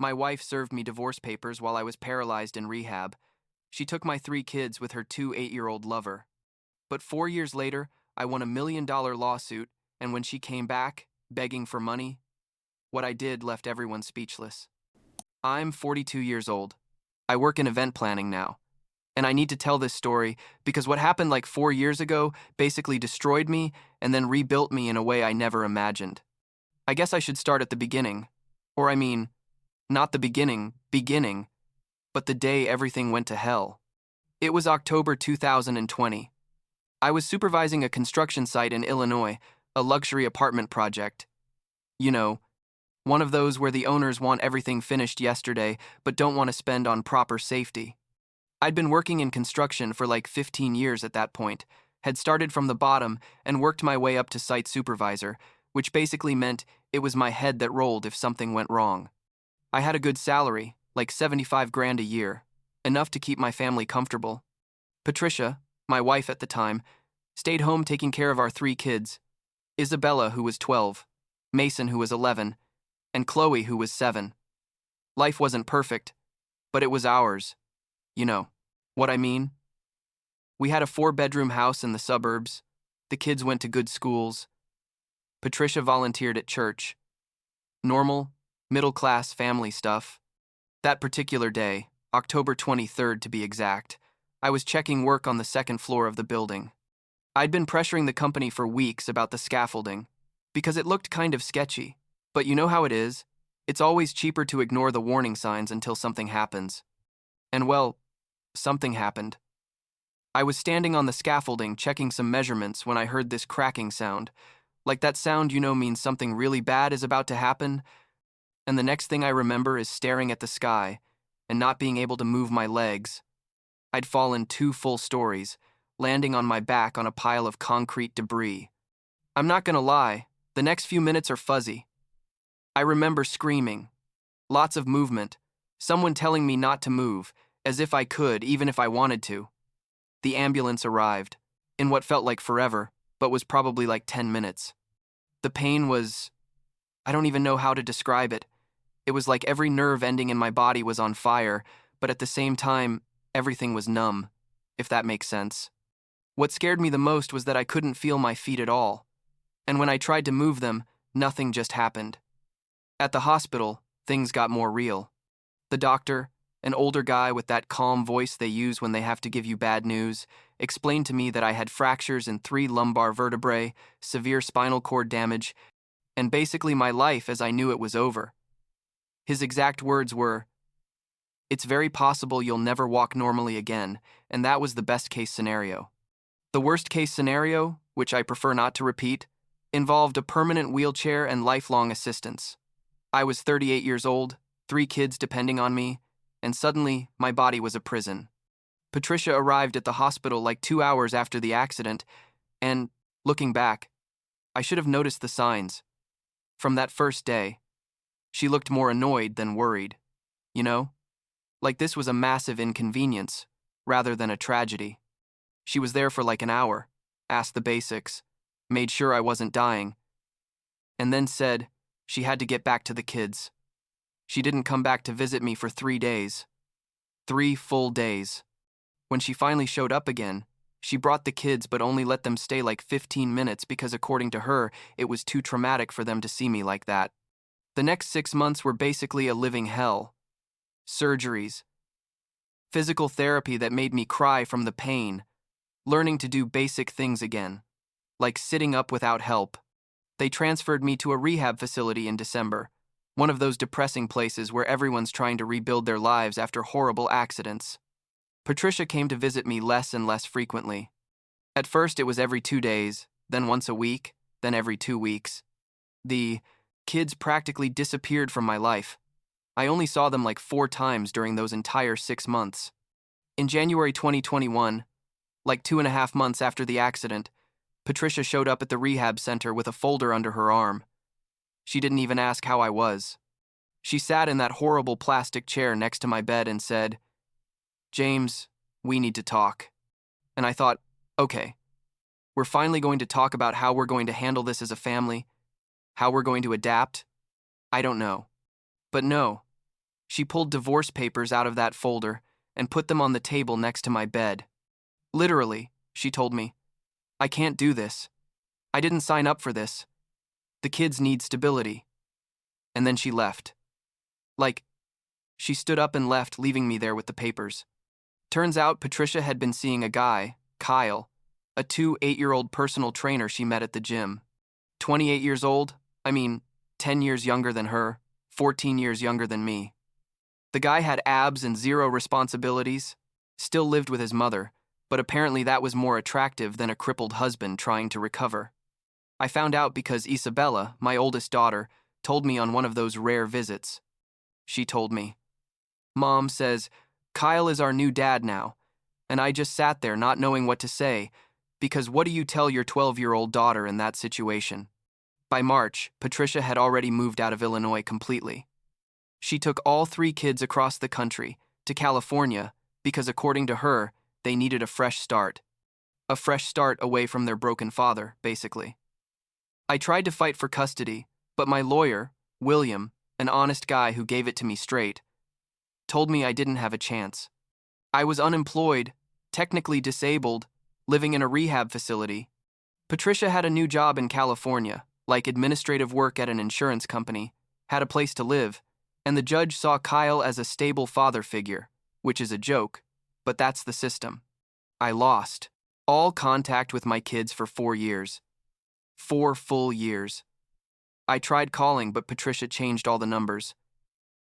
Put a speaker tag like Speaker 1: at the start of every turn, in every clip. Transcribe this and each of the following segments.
Speaker 1: My wife served me divorce papers while I was paralyzed in rehab. She took my 3 kids with her 2 8-year-old lover. But 4 years later, I won $1 million lawsuit, and when she came back, begging for money, what I did left everyone speechless. I'm 42 years old. I work in event planning now. And I need to tell this story because what happened like 4 years ago basically destroyed me and then rebuilt me in a way I never imagined. I guess I should start at the beginning. Or I mean, not the beginning, but the day everything went to hell. It was October 2020. I was supervising a construction site in Illinois, a luxury apartment project. You know, one of those where the owners want everything finished yesterday but don't want to spend on proper safety. I'd been working in construction for like 15 years at that point, had started from the bottom and worked my way up to site supervisor, which basically meant it was my head that rolled if something went wrong. I had a good salary, like 75 grand a year, enough to keep my family comfortable. Patricia, my wife at the time, stayed home taking care of our 3 kids, Isabella, who was 12, Mason, who was 11, and Chloe, who was 7. Life wasn't perfect, but it was ours. You know what I mean? We had a 4-bedroom house in the suburbs. The kids went to good schools. Patricia volunteered at church. Normal, middle-class family stuff. That particular day, October 23rd to be exact, I was checking work on the 2nd floor of the building. I'd been pressuring the company for weeks about the scaffolding, because it looked kind of sketchy. But you know how it is? It's always cheaper to ignore the warning signs until something happens. And well, something happened. I was standing on the scaffolding checking some measurements when I heard this cracking sound. Like that sound means something really bad is about to happen. And the next thing I remember is staring at the sky and not being able to move my legs. I'd fallen 2 full stories, landing on my back on a pile of concrete debris. I'm not gonna lie, the next few minutes are fuzzy. I remember screaming. Lots of movement. Someone telling me not to move, as if I could, even if I wanted to. The ambulance arrived, in what felt like forever, but was probably like 10 minutes. The pain was... I don't even know how to describe it. It was like every nerve ending in my body was on fire, but at the same time, everything was numb, if that makes sense. What scared me the most was that I couldn't feel my feet at all. And when I tried to move them, nothing just happened. At the hospital, things got more real. The doctor, an older guy with that calm voice they use when they have to give you bad news, explained to me that I had fractures in 3 lumbar vertebrae, severe spinal cord damage, and basically my life as I knew it was over. His exact words were, "It's very possible you'll never walk normally again," and that was the best-case scenario. The worst-case scenario, which I prefer not to repeat, involved a permanent wheelchair and lifelong assistance. I was 38 years old, 3 kids depending on me, and suddenly, my body was a prison. Patricia arrived at the hospital like 2 hours after the accident, and, looking back, I should have noticed the signs. From that first day, she looked more annoyed than worried. You know? Like this was a massive inconvenience, rather than a tragedy. She was there for like an hour, asked the basics, made sure I wasn't dying, and then said she had to get back to the kids. She didn't come back to visit me for 3 days. 3 full days. When she finally showed up again, she brought the kids but only let them stay like 15 minutes because according to her, it was too traumatic for them to see me like that. The next 6 months were basically a living hell. Surgeries. Physical therapy that made me cry from the pain. Learning to do basic things again. Like sitting up without help. They transferred me to a rehab facility in December. One of those depressing places where everyone's trying to rebuild their lives after horrible accidents. Patricia came to visit me less and less frequently. At first it was every 2 days, then once a week, then every 2 weeks. The kids practically disappeared from my life. I only saw them like 4 times during those entire 6 months. In January 2021, like 2.5 months after the accident, Patricia showed up at the rehab center with a folder under her arm. She didn't even ask how I was. She sat in that horrible plastic chair next to my bed and said, "James, we need to talk." And I thought, okay, we're finally going to talk about how we're going to handle this as a family, how we're going to adapt. I don't know. But no, She pulled divorce papers out of that folder and put them on the table next to my bed. Literally, she told me, I can't do this. I didn't sign up for this. The kids need stability. And then she left. Like, she stood up and left, leaving me there with the papers. Turns out Patricia had been seeing a guy, Kyle, a 8-year-old personal trainer she met at the gym. 28 years old, 10 years younger than her, 14 years younger than me. The guy had abs and zero responsibilities, still lived with his mother, but apparently that was more attractive than a crippled husband trying to recover. I found out because Isabella, my oldest daughter, told me on one of those rare visits. She told me, Mom says, Kyle is our new dad now, and I just sat there not knowing what to say, because what do you tell your 12-year-old daughter in that situation? By March, Patricia had already moved out of Illinois completely. She took all 3 kids across the country, to California, because according to her, they needed a fresh start. A fresh start away from their broken father, basically. I tried to fight for custody, but my lawyer, William, an honest guy who gave it to me straight, told me I didn't have a chance. I was unemployed, technically disabled, living in a rehab facility. Patricia had a new job in California, like administrative work at an insurance company, had a place to live, and the judge saw Kyle as a stable father figure, which is a joke, but that's the system. I lost all contact with my kids for 4 years. 4 full years. I tried calling, but Patricia changed all the numbers.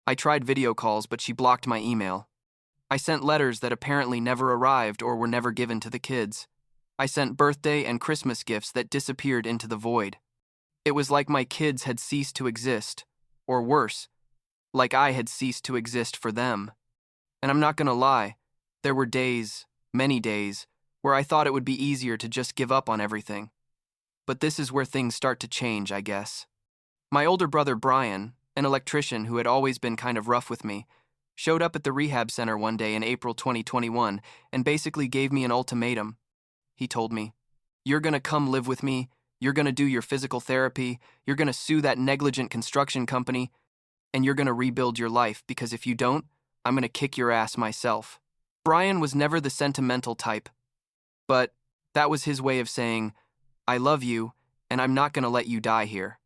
Speaker 1: I tried video calls, but she blocked my email. I sent letters that apparently never arrived or were never given to the kids. I sent birthday and Christmas gifts that disappeared into the void. It was like my kids had ceased to exist, or worse, like I had ceased to exist for them. And I'm not gonna lie, there were days, many days, where I thought it would be easier to just give up on everything. But this is where things start to change, I guess. My older brother Brian, an electrician who had always been kind of rough with me, showed up at the rehab center one day in April 2021 and basically gave me an ultimatum. He told me, You're gonna come live with me, you're gonna do your physical therapy, you're gonna sue that negligent construction company, and you're gonna rebuild your life, because if you don't, I'm gonna kick your ass myself. Brian was never the sentimental type, but that was his way of saying, I love you, and I'm not gonna let you die here.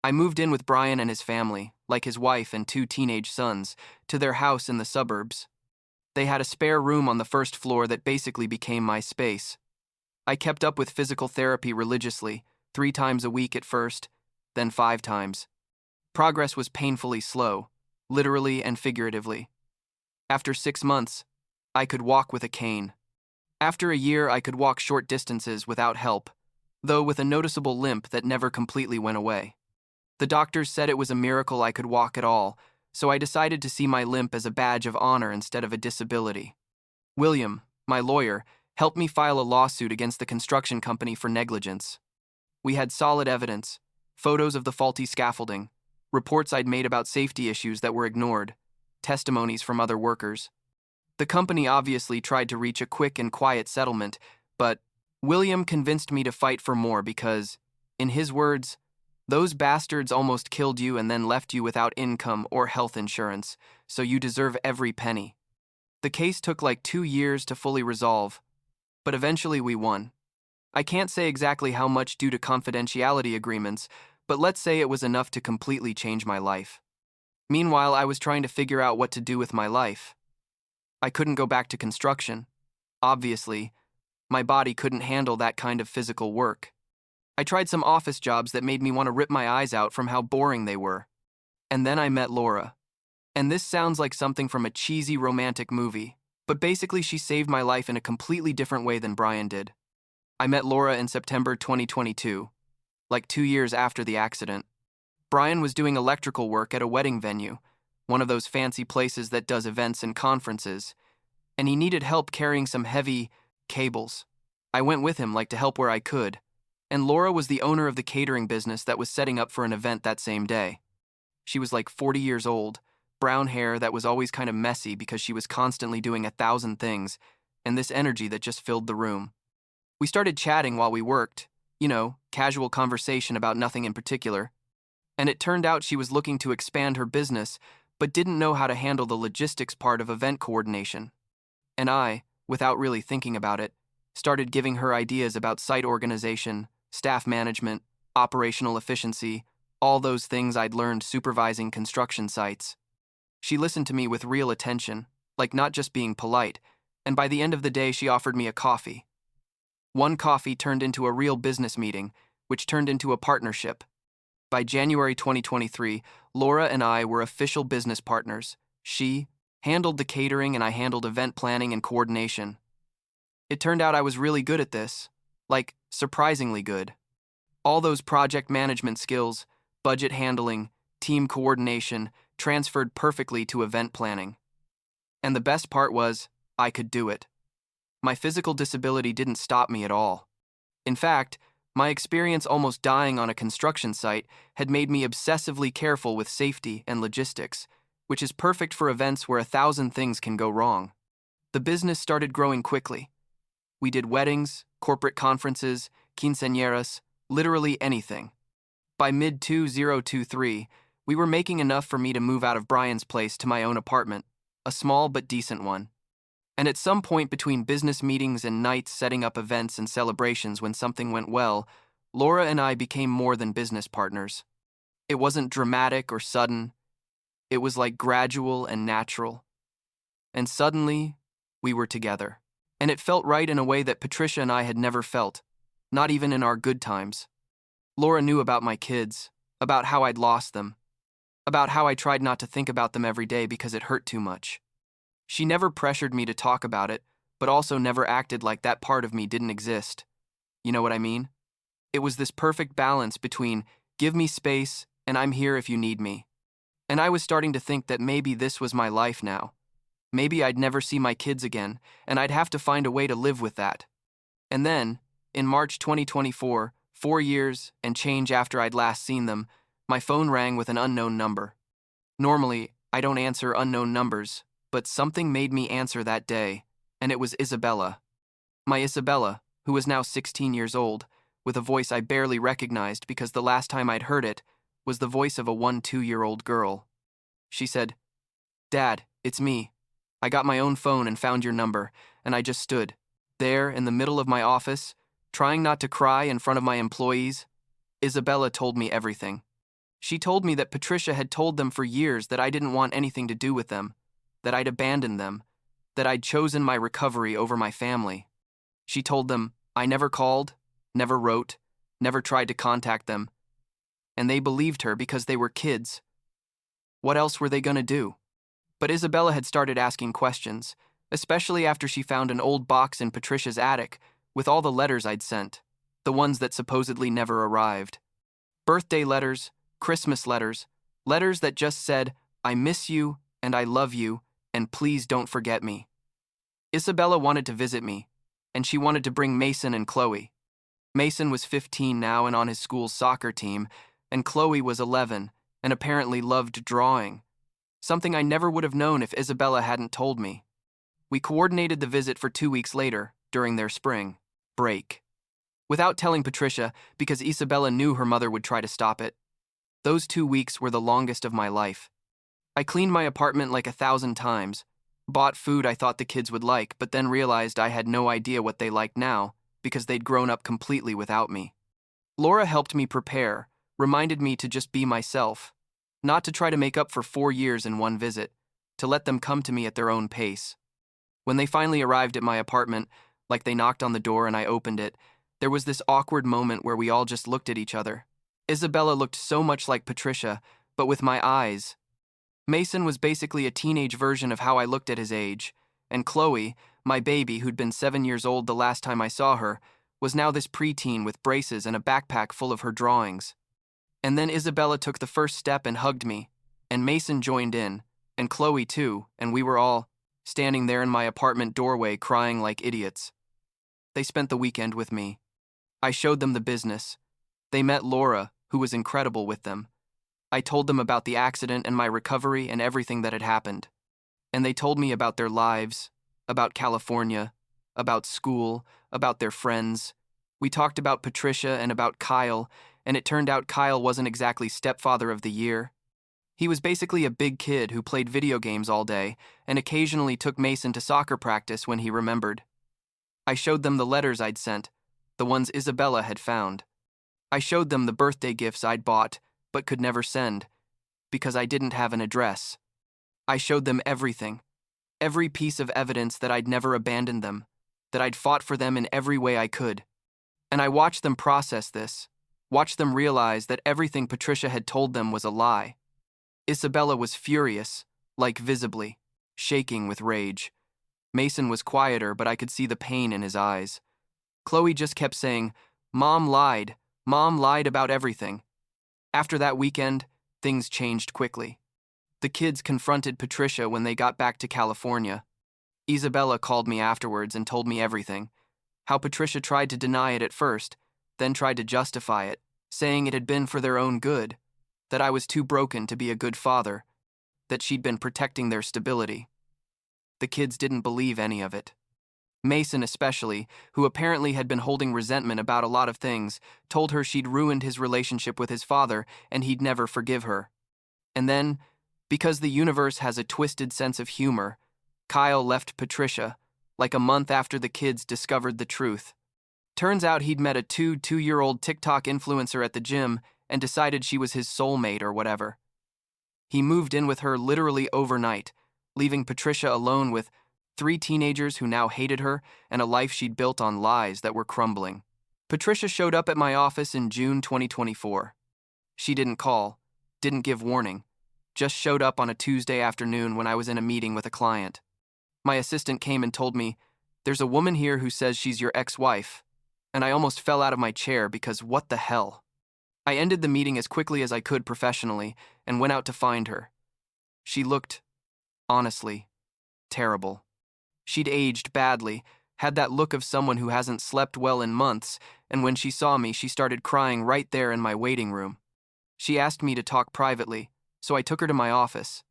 Speaker 1: I moved in with Brian and his family, like his wife and 2 teenage sons, to their house in the suburbs. They had a spare room on the first floor that basically became my space. I kept up with physical therapy religiously, 3 times a week at first, then 5 times. Progress was painfully slow, literally and figuratively. After 6 months, I could walk with a cane. After a year, I could walk short distances without help, though with a noticeable limp that never completely went away. The doctors said it was a miracle I could walk at all, so I decided to see my limp as a badge of honor instead of a disability. William, my lawyer, helped me file a lawsuit against the construction company for negligence. We had solid evidence, photos of the faulty scaffolding, reports I'd made about safety issues that were ignored, testimonies from other workers. The company obviously tried to reach a quick and quiet settlement, but William convinced me to fight for more because, in his words, those bastards almost killed you and then left you without income or health insurance, so you deserve every penny. The case took like 2 years to fully resolve, but eventually we won. I can't say exactly how much due to confidentiality agreements, but let's say it was enough to completely change my life. Meanwhile, I was trying to figure out what to do with my life. I couldn't go back to construction. Obviously, my body couldn't handle that kind of physical work. I tried some office jobs that made me want to rip my eyes out from how boring they were. And then I met Laura. And this sounds like something from a cheesy romantic movie, but basically she saved my life in a completely different way than Brian did. I met Laura in September 2022, like 2 years after the accident. Brian was doing electrical work at a wedding venue, one of those fancy places that does events and conferences, and he needed help carrying some heavy cables. I went with him, like, to help where I could, and Laura was the owner of the catering business that was setting up for an event that same day. She was like 40 years old, brown hair that was always kind of messy because she was constantly doing 1,000 things, and this energy that just filled the room. We started chatting while we worked, casual conversation about nothing in particular, and it turned out she was looking to expand her business, but didn't know how to handle the logistics part of event coordination. And I, without really thinking about it, started giving her ideas about site organization, staff management, operational efficiency, all those things I'd learned supervising construction sites. She listened to me with real attention, like not just being polite, and by the end of the day she offered me a coffee. One coffee turned into a real business meeting, which turned into a partnership. By January 2023, Laura and I were official business partners. She handled the catering and I handled event planning and coordination. It turned out I was really good at this, like surprisingly good. All those project management skills, budget handling, team coordination, transferred perfectly to event planning. And the best part was, I could do it. My physical disability didn't stop me at all. In fact, my experience almost dying on a construction site had made me obsessively careful with safety and logistics, which is perfect for events where 1,000 things can go wrong. The business started growing quickly. We did weddings, corporate conferences, quinceañeras, literally anything. By mid-2023, we were making enough for me to move out of Brian's place to my own apartment, a small but decent one. And at some point between business meetings and nights setting up events and celebrations when something went well, Laura and I became more than business partners. It wasn't dramatic or sudden. It was like gradual and natural. And suddenly, we were together. And it felt right in a way that Patricia and I had never felt, not even in our good times. Laura knew about my kids, about how I'd lost them, about how I tried not to think about them every day because it hurt too much. She never pressured me to talk about it, but also never acted like that part of me didn't exist. You know what I mean? It was this perfect balance between give me space and I'm here if you need me. And I was starting to think that maybe this was my life now. Maybe I'd never see my kids again, and I'd have to find a way to live with that. And then, in March 2024, 4 years and change after I'd last seen them, my phone rang with an unknown number. Normally, I don't answer unknown numbers, but something made me answer that day, and it was Isabella. My Isabella, who was now 16 years old, with a voice I barely recognized because the last time I'd heard it was the voice of a 1-2-year-old girl. She said, "Dad, it's me. I got my own phone and found your number, and I just stood there in the middle of my office, trying not to cry in front of my employees." Isabella told me everything. She told me that Patricia had told them for years that I didn't want anything to do with them, that I'd abandoned them, that I'd chosen my recovery over my family. She told them I never called, never wrote, never tried to contact them, and they believed her because they were kids. What else were they going to do? But Isabella had started asking questions, especially after she found an old box in Patricia's attic with all the letters I'd sent, the ones that supposedly never arrived. Birthday letters, Christmas letters, letters that just said, "I miss you and I love you, and please don't forget me." Isabella wanted to visit me, and she wanted to bring Mason and Chloe. Mason was 15 now and on his school's soccer team, and Chloe was 11 and apparently loved drawing, something I never would have known if Isabella hadn't told me. We coordinated the visit for 2 weeks later, during their spring break, without telling Patricia because Isabella knew her mother would try to stop it. Those 2 weeks were the longest of my life. I cleaned my apartment like 1,000 times, bought food I thought the kids would like, but then realized I had no idea what they liked now because they'd grown up completely without me. Laura helped me prepare, reminded me to just be myself, not to try to make up for 4 years in one visit, to let them come to me at their own pace. When they finally arrived at my apartment, like they knocked on the door and I opened it, there was this awkward moment where we all just looked at each other. Isabella looked so much like Patricia, but with my eyes. Mason was basically a teenage version of how I looked at his age, and Chloe, my baby who'd been 7 years old the last time I saw her, was now this preteen with braces and a backpack full of her drawings. And then Isabella took the first step and hugged me, and Mason joined in, and Chloe too, and we were all standing there in my apartment doorway crying like idiots. They spent the weekend with me. I showed them the business. They met Laura, who was incredible with them. I told them about the accident and my recovery and everything that had happened. And they told me about their lives, about California, about school, about their friends. We talked about Patricia and about Kyle, and it turned out Kyle wasn't exactly stepfather of the year. He was basically a big kid who played video games all day and occasionally took Mason to soccer practice when he remembered. I showed them the letters I'd sent, the ones Isabella had found. I showed them the birthday gifts I'd bought but could never send because I didn't have an address. I showed them everything, every piece of evidence that I'd never abandoned them, that I'd fought for them in every way I could. And I watched them process this, watched them realize that everything Patricia had told them was a lie. Isabella was furious, like visibly, shaking with rage. Mason was quieter, but I could see the pain in his eyes. Chloe just kept saying, Mom lied about everything. After that weekend, things changed quickly. The kids confronted Patricia when they got back to California. Isabella called me afterwards and told me everything. How Patricia tried to deny it at first, then tried to justify it, saying it had been for their own good, that I was too broken to be a good father, that she'd been protecting their stability. The kids didn't believe any of it. Mason especially, who apparently had been holding resentment about a lot of things, told her she'd ruined his relationship with his father and he'd never forgive her. And then, because the universe has a twisted sense of humor, Kyle left Patricia, like a month after the kids discovered the truth. Turns out he'd met a two-year-old TikTok influencer at the gym and decided she was his soulmate or whatever. He moved in with her literally overnight, leaving Patricia alone with 3 teenagers who now hated her and a life she'd built on lies that were crumbling. Patricia showed up at my office in June 2024. She didn't call, didn't give warning, just showed up on a Tuesday afternoon when I was in a meeting with a client. My assistant came and told me, "There's a woman here who says she's your ex-wife," and I almost fell out of my chair because what the hell? I ended the meeting as quickly as I could professionally and went out to find her. She looked, honestly, terrible. She'd aged badly, had that look of someone who hasn't slept well in months, and when she saw me, she started crying right there in my waiting room. She asked me to talk privately, so I took her to my office.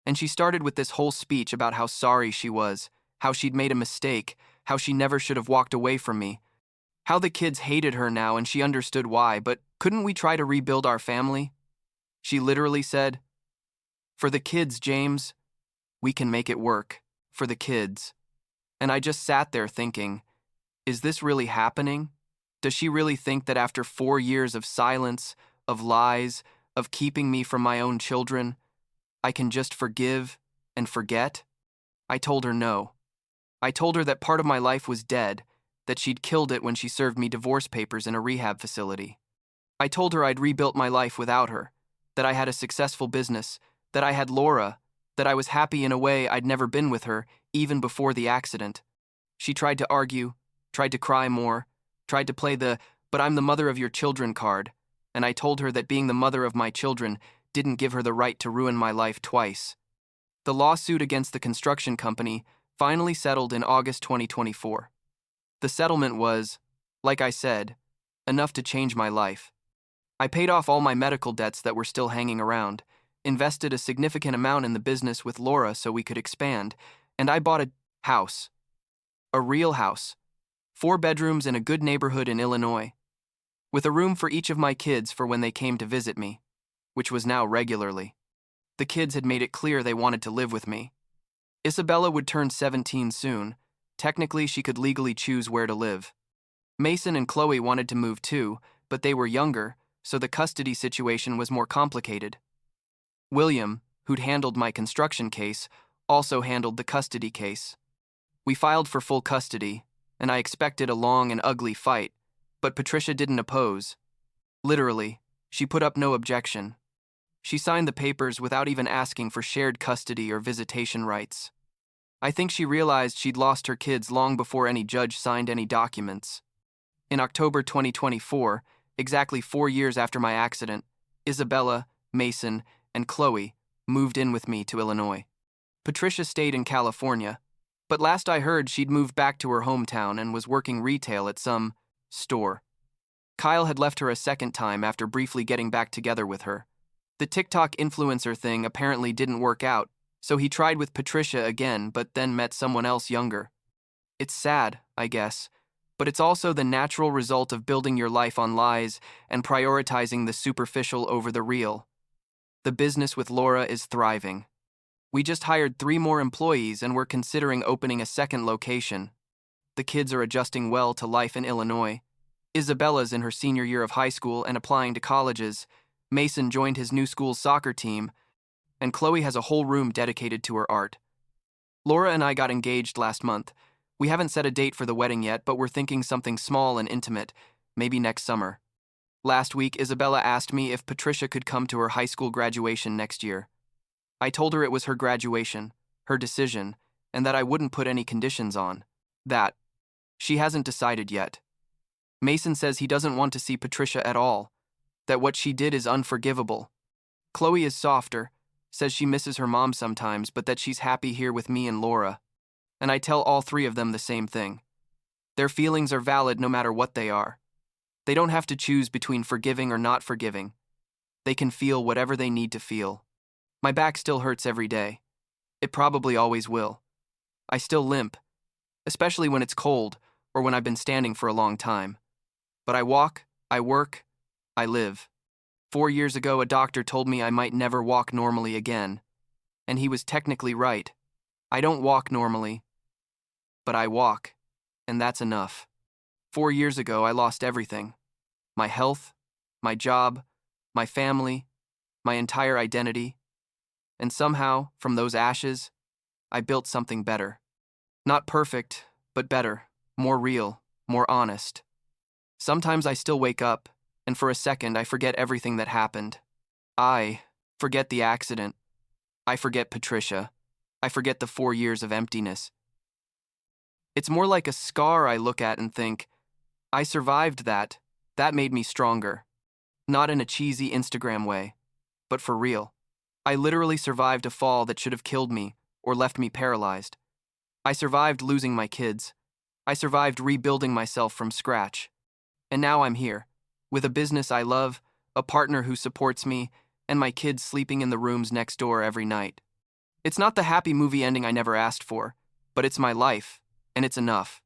Speaker 1: And she started with this whole speech about how sorry she was, how she'd made a mistake, how she never should have walked away from me, how the kids hated her now and she understood why, but couldn't we try to rebuild our family? She literally said, "For the kids, James, we can make it work. For the kids." And I just sat there thinking, is this really happening? Does she really think that after 4 years of silence, of lies, of keeping me from my own children, I can just forgive and forget? I told her no. I told her that part of my life was dead, that she'd killed it when she served me divorce papers in a rehab facility. I told her I'd rebuilt my life without her, that I had a successful business, that I had Laura, that I was happy in a way I'd never been with her, even before the accident. She tried to argue, tried to cry more, tried to play the "but I'm the mother of your children" card, and I told her that being the mother of my children didn't give her the right to ruin my life twice. The lawsuit against the construction company finally settled in August 2024. The settlement was, like I said, enough to change my life. I paid off all my medical debts that were still hanging around, invested a significant amount in the business with Laura so we could expand, and I bought a house. A real house. 4 bedrooms in a good neighborhood in Illinois, with a room for each of my kids for when they came to visit me, which was now regularly. The kids had made it clear they wanted to live with me. Isabella would turn 17 soon. Technically, she could legally choose where to live. Mason and Chloe wanted to move too, but they were younger, so the custody situation was more complicated. William, who'd handled my construction case, also handled the custody case. We filed for full custody, and I expected a long and ugly fight, but Patricia didn't oppose. Literally, she put up no objection. She signed the papers without even asking for shared custody or visitation rights. I think she realized she'd lost her kids long before any judge signed any documents. In October 2024, exactly 4 years after my accident, Isabella, Mason, and Chloe moved in with me to Illinois. Patricia stayed in California, but last I heard she'd moved back to her hometown and was working retail at some store. Kyle had left her a second time after briefly getting back together with her. The TikTok influencer thing apparently didn't work out, so he tried with Patricia again but then met someone else younger. It's sad, I guess, but it's also the natural result of building your life on lies and prioritizing the superficial over the real. The business with Laura is thriving. We just hired 3 more employees and we're considering opening a second location. The kids are adjusting well to life in Illinois. Isabella's in her senior year of high school and applying to colleges. Mason joined his new school's soccer team, and Chloe has a whole room dedicated to her art. Laura and I got engaged last month. We haven't set a date for the wedding yet, but we're thinking something small and intimate, maybe next summer. Last week, Isabella asked me if Patricia could come to her high school graduation next year. I told her it was her graduation, her decision, and that I wouldn't put any conditions on. That. She hasn't decided yet. Mason says he doesn't want to see Patricia at all, that what she did is unforgivable. Chloe is softer, says she misses her mom sometimes, but that she's happy here with me and Laura. And I tell all 3 of them the same thing. Their feelings are valid no matter what they are. They don't have to choose between forgiving or not forgiving. They can feel whatever they need to feel. My back still hurts every day. It probably always will. I still limp, especially when it's cold or when I've been standing for a long time. But I walk, I work, I live. 4 years ago, a doctor told me I might never walk normally again. And he was technically right. I don't walk normally, but I walk, and that's enough. 4 years ago, I lost everything. My health, my job, my family, my entire identity. And somehow, from those ashes, I built something better. Not perfect, but better, more real, more honest. Sometimes I still wake up, and for a second I forget everything that happened. I forget the accident. I forget Patricia. I forget the 4 years of emptiness. It's more like a scar I look at and think, I survived that. That made me stronger. Not in a cheesy Instagram way, but for real. I literally survived a fall that should have killed me or left me paralyzed. I survived losing my kids. I survived rebuilding myself from scratch. And now I'm here, with a business I love, a partner who supports me, and my kids sleeping in the rooms next door every night. It's not the happy movie ending I never asked for, but it's my life, and it's enough.